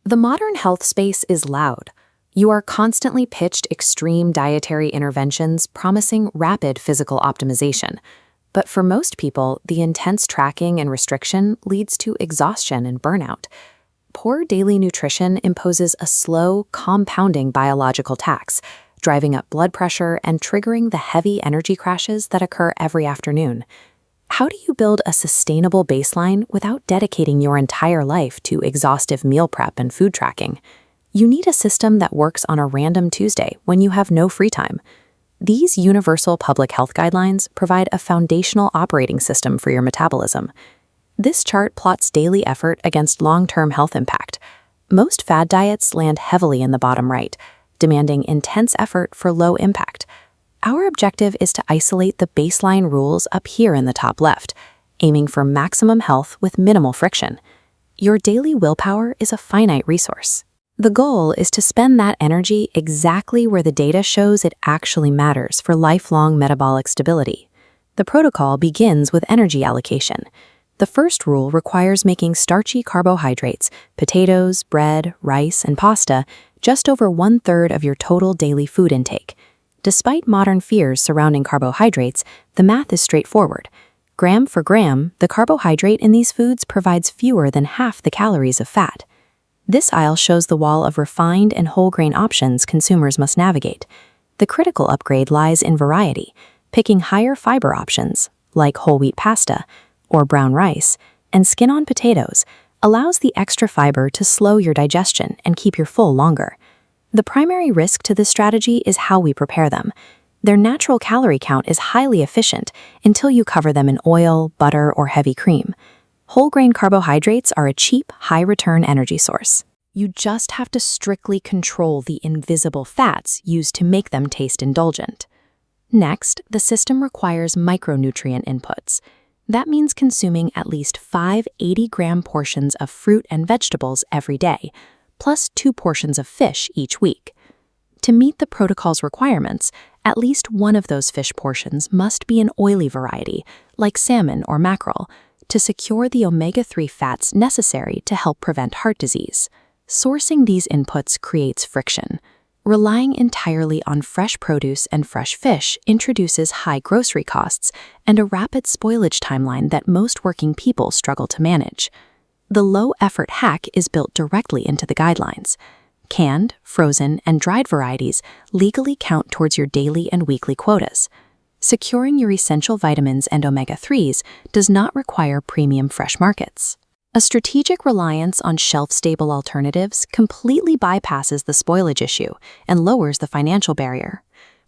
The modern health space is loud. You are constantly pitched extreme dietary interventions promising rapid physical optimization. But for most people, the intense tracking and restriction leads to exhaustion and burnout. Poor daily nutrition imposes a slow, compounding biological tax, driving up blood pressure and triggering the heavy energy crashes that occur every afternoon. How do you build a sustainable baseline without dedicating your entire life to exhaustive meal prep and food tracking? You need a system that works on a random Tuesday when you have no free time. These universal public health guidelines provide a foundational operating system for your metabolism. This chart plots daily effort against long-term health impact. Most fad diets land heavily in the bottom right, demanding intense effort for low impact. Our objective is to isolate the baseline rules up here in the top left, aiming for maximum health with minimal friction. Your daily willpower is a finite resource. The goal is to spend that energy exactly where the data shows it actually matters for lifelong metabolic stability. The protocol begins with energy allocation. The first rule requires making starchy carbohydrates, potatoes, bread, rice, and pasta, just over 1/3 of your total daily food intake. Despite modern fears surrounding carbohydrates, the math is straightforward. Gram for gram, the carbohydrate in these foods provides fewer than half the calories of fat. This aisle shows the wall of refined and whole grain options consumers must navigate. The critical upgrade lies in variety, picking higher fiber options, like whole wheat pasta or brown rice, and skin-on potatoes allows the extra fiber to slow your digestion and keep you full longer. The primary risk to this strategy is how we prepare them. Their natural calorie count is highly efficient until you cover them in oil, butter, or heavy cream. Whole grain carbohydrates are a cheap, high-return energy source. You just have to strictly control the invisible fats used to make them taste indulgent. Next, the system requires micronutrient inputs. That means consuming at least 5 80-gram portions of fruit and vegetables every day, plus 2 portions of fish each week. To meet the protocol's requirements, at least one of those fish portions must be an oily variety, like salmon or mackerel, to secure the omega-3 fats necessary to help prevent heart disease. Sourcing these inputs creates friction. Relying entirely on fresh produce and fresh fish introduces high grocery costs and a rapid spoilage timeline that most working people struggle to manage. The low-effort hack is built directly into the guidelines. Canned, frozen, and dried varieties legally count towards your daily and weekly quotas. Securing your essential vitamins and omega-3s does not require premium fresh markets. A strategic reliance on shelf-stable alternatives completely bypasses the spoilage issue and lowers the financial barrier.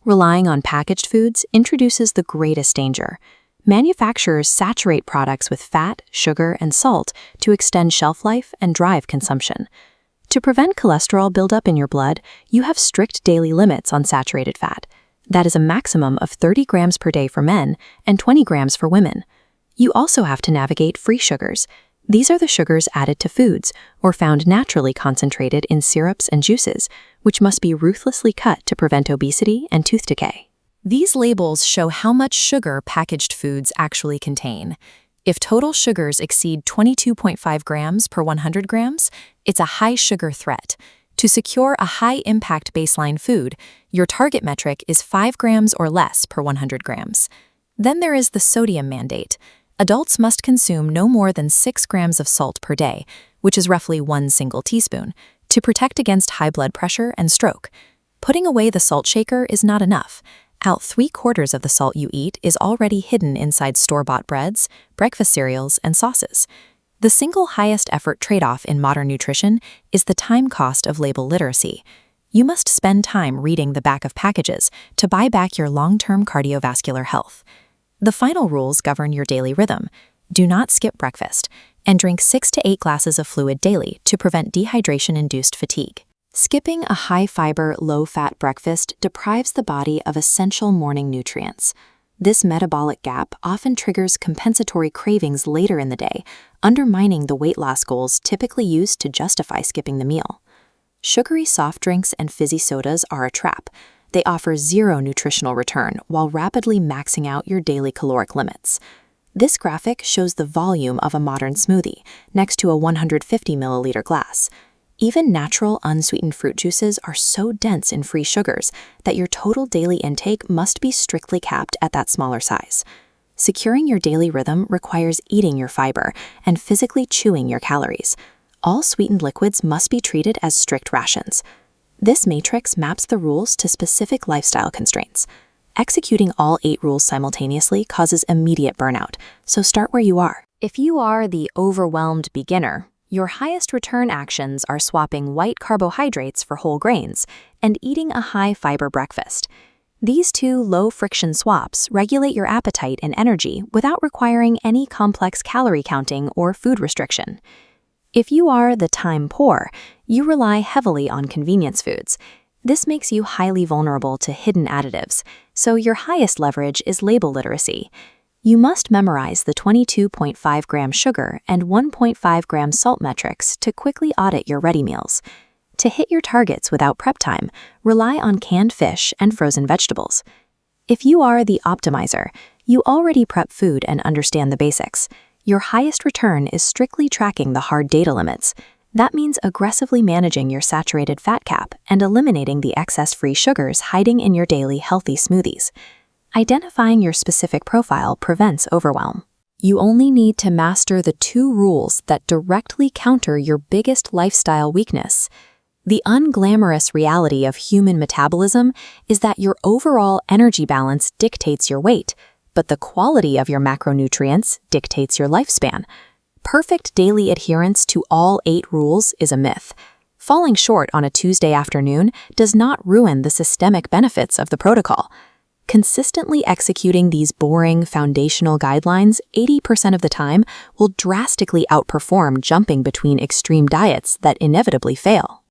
Relying on packaged foods introduces the greatest danger. Manufacturers saturate products with fat, sugar, and salt to extend shelf life and drive consumption. To prevent cholesterol buildup in your blood, you have strict daily limits on saturated fat. That is a maximum of 30 grams per day for men and 20 grams for women. You also have to navigate free sugars. These are the sugars added to foods or found naturally concentrated in syrups and juices, which must be ruthlessly cut to prevent obesity and tooth decay. These labels show how much sugar packaged foods actually contain. If total sugars exceed 22.5 grams per 100 grams, it's a high sugar threat. To secure a high-impact baseline food, your target metric is 5 grams or less per 100 grams. Then there is the sodium mandate. Adults must consume no more than 6 grams of salt per day, which is roughly 1 single teaspoon, to protect against high blood pressure and stroke. Putting away the salt shaker is not enough. Out 3/4 of the salt you eat is already hidden inside store-bought breads, breakfast cereals, and sauces. The single highest effort trade-off in modern nutrition is the time cost of label literacy. You must spend time reading the back of packages to buy back your long-term cardiovascular health. The final rules govern your daily rhythm. Do not skip breakfast, and drink 6 to 8 glasses of fluid daily to prevent dehydration-induced fatigue. Skipping a high-fiber, low-fat breakfast deprives the body of essential morning nutrients. This metabolic gap often triggers compensatory cravings later in the day, undermining the weight loss goals typically used to justify skipping the meal. Sugary soft drinks and fizzy sodas are a trap. They offer zero nutritional return while rapidly maxing out your daily caloric limits. This graphic shows the volume of a modern smoothie next to a 150 milliliter glass. Even natural, unsweetened fruit juices are so dense in free sugars that your total daily intake must be strictly capped at that smaller size. Securing your daily rhythm requires eating your fiber and physically chewing your calories. All sweetened liquids must be treated as strict rations. This matrix maps the rules to specific lifestyle constraints. Executing all 8 rules simultaneously causes immediate burnout, so start where you are. If you are the overwhelmed beginner, your highest return actions are swapping white carbohydrates for whole grains and eating a high-fiber breakfast. These 2 low-friction swaps regulate your appetite and energy without requiring any complex calorie counting or food restriction. If you are the time poor, you rely heavily on convenience foods. This makes you highly vulnerable to hidden additives, so your highest leverage is label literacy. You must memorize the 22.5 gram sugar and 1.5 gram salt metrics to quickly audit your ready meals. To hit your targets without prep time, rely on canned fish and frozen vegetables. If you are the optimizer, you already prep food and understand the basics. Your highest return is strictly tracking the hard data limits. That means aggressively managing your saturated fat cap and eliminating the excess free sugars hiding in your daily healthy smoothies. Identifying your specific profile prevents overwhelm. You only need to master the 2 rules that directly counter your biggest lifestyle weakness. The unglamorous reality of human metabolism is that your overall energy balance dictates your weight, but the quality of your macronutrients dictates your lifespan. Perfect daily adherence to all 8 rules is a myth. Falling short on a Tuesday afternoon does not ruin the systemic benefits of the protocol. Consistently executing these boring, foundational guidelines 80% of the time will drastically outperform jumping between extreme diets that inevitably fail.